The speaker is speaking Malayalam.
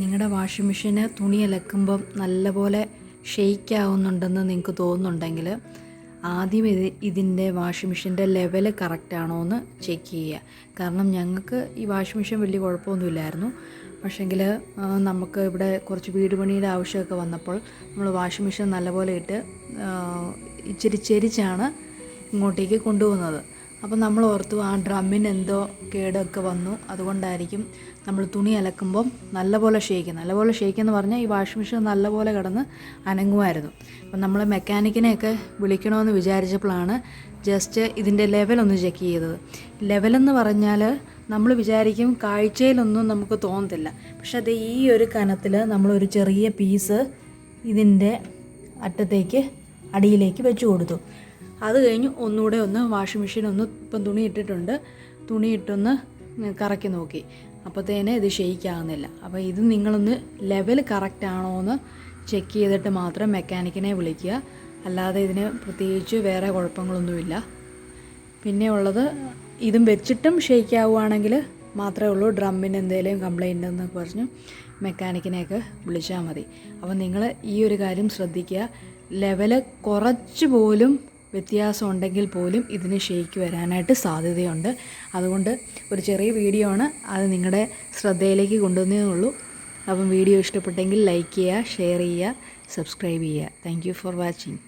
നിങ്ങളുടെ വാഷിംഗ് മെഷീന് തുണി അലക്കുമ്പം നല്ലപോലെ ഷെയ്ക്ക് ആവുന്നുണ്ടെന്ന് നിങ്ങൾക്ക് തോന്നുന്നുണ്ടെങ്കിൽ ആദ്യം ഇതിൻ്റെ വാഷിംഗ് മെഷീൻ്റെ ലെവൽ കറക്റ്റാണോ എന്ന് ചെക്ക് ചെയ്യുക. കാരണം ഞങ്ങൾക്ക് ഈ വാഷിംഗ് മെഷീൻ വലിയ കുഴപ്പമൊന്നുമില്ലായിരുന്നു. പക്ഷേങ്കിൽ നമുക്ക് ഇവിടെ കുറച്ച് വീട് പണിയുടെ ആവശ്യമൊക്കെ വന്നപ്പോൾ നമ്മൾ വാഷിംഗ് മെഷീൻ നല്ലപോലെ ഇട്ട് ഇച്ചിരി ചെരിച്ചാണ് ഇങ്ങോട്ടേക്ക് കൊണ്ടുപോകുന്നത്. അപ്പോൾ നമ്മൾ ഓർത്തു ആ ഡ്രമ്മിന് എന്തോ കേടൊക്കെ വന്നു, അതുകൊണ്ടായിരിക്കും നമ്മൾ തുണി അലക്കുമ്പം നല്ലപോലെ ഷെയ്ക്കെന്ന് പറഞ്ഞാൽ ഈ വാഷിംഗ് മെഷീൻ നല്ലപോലെ കിടന്ന് അനങ്ങുമായിരുന്നു. അപ്പം നമ്മൾ മെക്കാനിക്കിനെയൊക്കെ വിളിക്കണമെന്ന് വിചാരിച്ചപ്പോഴാണ് ജസ്റ്റ് ഇതിൻ്റെ ലെവലൊന്ന് ചെക്ക് ചെയ്തത്. ലെവലെന്ന് പറഞ്ഞാൽ നമ്മൾ വിചാരിക്കും കാഴ്ചയിലൊന്നും നമുക്ക് തോന്നത്തില്ല, പക്ഷെ അത് ഈ ഒരു കനത്തിൽ നമ്മളൊരു ചെറിയ പീസ് ഇതിൻ്റെ അറ്റത്തേക്ക് അടിയിലേക്ക് വെച്ച് കൊടുത്തു. അത് കഴിഞ്ഞ് ഒന്നുകൂടെ ഒന്ന് വാഷിംഗ് മെഷീൻ ഇപ്പം തുണി ഇട്ടൊന്ന് കറക്കി നോക്കി. അപ്പോഴത്തേനെ ഇത് ഷെയ്ക്കാകുന്നില്ല. അപ്പോൾ ഇത് നിങ്ങളൊന്ന് ലെവൽ കറക്റ്റാണോ എന്ന് ചെക്ക് ചെയ്തിട്ട് മാത്രം മെക്കാനിക്കിനെ വിളിക്കുക. അല്ലാതെ ഇതിന് പ്രത്യേകിച്ച് വേറെ കുഴപ്പങ്ങളൊന്നുമില്ല. പിന്നെ ഉള്ളത് ഇതും വെച്ചിട്ടും ഷെയ്ക്കാവുകയാണെങ്കിൽ മാത്രമേ ഉള്ളൂ ഡ്രമ്മിന് എന്തെങ്കിലും കംപ്ലൈൻ്റ് എന്ന് പറഞ്ഞ് മെക്കാനിക്കിനെയൊക്കെ വിളിച്ചാൽ മതി. അപ്പോൾ നിങ്ങൾ ഈ ഒരു കാര്യം ശ്രദ്ധിക്കുക. ലെവല് കുറച്ച് പോലും വ്യത്യാസം ഉണ്ടെങ്കിൽ പോലും ഇതിന് ഷെയ്ക്ക് വരാനായിട്ട് സാധ്യതയുണ്ട്. അതുകൊണ്ട് ഒരു ചെറിയ വീഡിയോ ആണ്, അത് നിങ്ങളുടെ ശ്രദ്ധയിലേക്ക് കൊണ്ടുവന്നേ ഉള്ളൂ. അപ്പം വീഡിയോ ഇഷ്ടപ്പെട്ടെങ്കിൽ ലൈക്ക് ചെയ്യുക, ഷെയർ ചെയ്യുക, സബ്സ്ക്രൈബ് ചെയ്യുക. Thank you for watching.